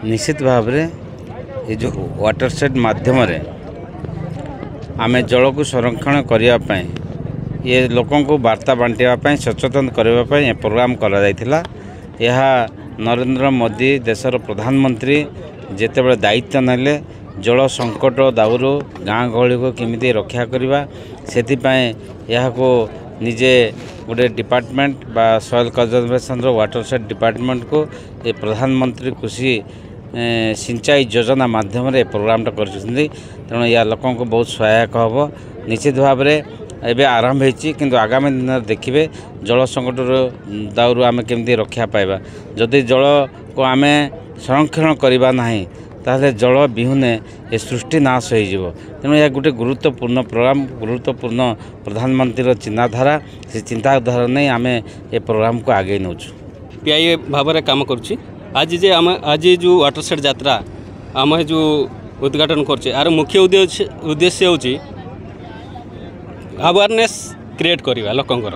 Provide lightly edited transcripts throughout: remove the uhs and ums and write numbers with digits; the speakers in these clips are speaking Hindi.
निश्चित भाव ये जो वाटर सेट माध्यम आम जल को संरक्षण करने ये लोकों को वार्ता बांटापी सचेतन करने प्रोग्राम करा यह नरेंद्र मोदी देशर प्रधानमंत्री जितेबाला दायित्व नेले जल संकट दाउरू गाँ गहली को केमिति रक्षा करवा से निजे गोटे डिपार्टमेंट बा soil conservation water set department को ये प्रधानमंत्री कृषि सिंचाई योजना माध्यम प्रोग्राम कर तेणु या लोकों को बहुत सहायक हम निश्चित भाव एवं आरंभ हो आगामी दिन में देखिए जल संकट दाउरू आम केमती रक्षा पाइबा जदि जल को आम संरक्षण करवा ना ताहले जल विहुने ये सृष्टि नाश हो तेणु यह गोटे गुरुत्वपूर्ण प्रोग्राम गुरुत्वपूर्ण प्रधानमंत्री चिंताधारा से चिंताधारा नहीं आम ये प्रोग्राम को आगे नौ पीआई भाव में काम करुच्ची आज जे आम आज जो वाटर सेट यात्रा आम जो उद्घाटन कर मुख्य उद्देश्य होची अवेयरनेस क्रिएट करवा लोकंकर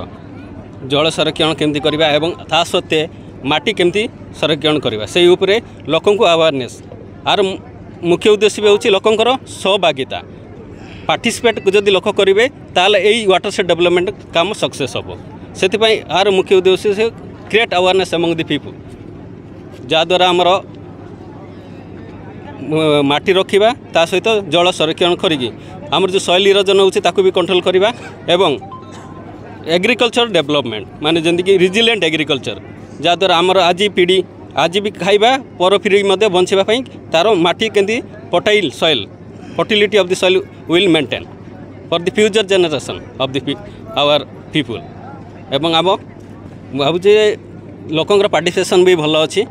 जल संरक्षण केमती करवा एवं ता सत्वे माटी केमती संरक्षण करवा से उपरे लोकों को अवेयरनेस आर मुख्य उद्देश्य भी होची लोकंकर सहभागिता पार्टिसिपेट जदि लोक करेंगे ताल यही वाटर सेट डेवलपमेंट काम सक्सेस हम से आर मुख्य उद्देश्य से create awareness among the people जहाद्वारा आमर माटी रखा ता सहित जल संरक्षण करी आमर जो सॉइल इरोजन होती भी कंट्रोल करवा एवं एग्रीकल्चर डेवलपमेंट माने जमीक रिजिलेंट एग्रीकल्चर जहाद्वारा आमर आज पीढ़ी आज भी खाइबा पर पीढ़ी बचाई तार माटी केंदी fertile soil fertility of the soil will maintain for the future generation of the our people एवं आम भावुचे लोकंर पार्टिसिपेशन भी भल अच्छी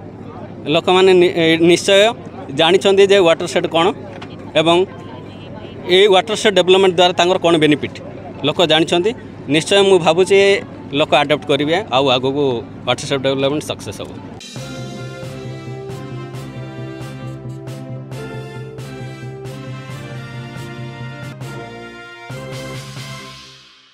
लोक मैंने निश्चय जानी जे वाटर सेट कौन एवं ये वाटर सेट डेवलपमेंट द्वारा कौन बेनिफिट लोक जानी निश्चय मुझे भावुचे लोक आडप्ट करेंगे आगू वाटर सेट डेवलपमेंट सक्सेस हम।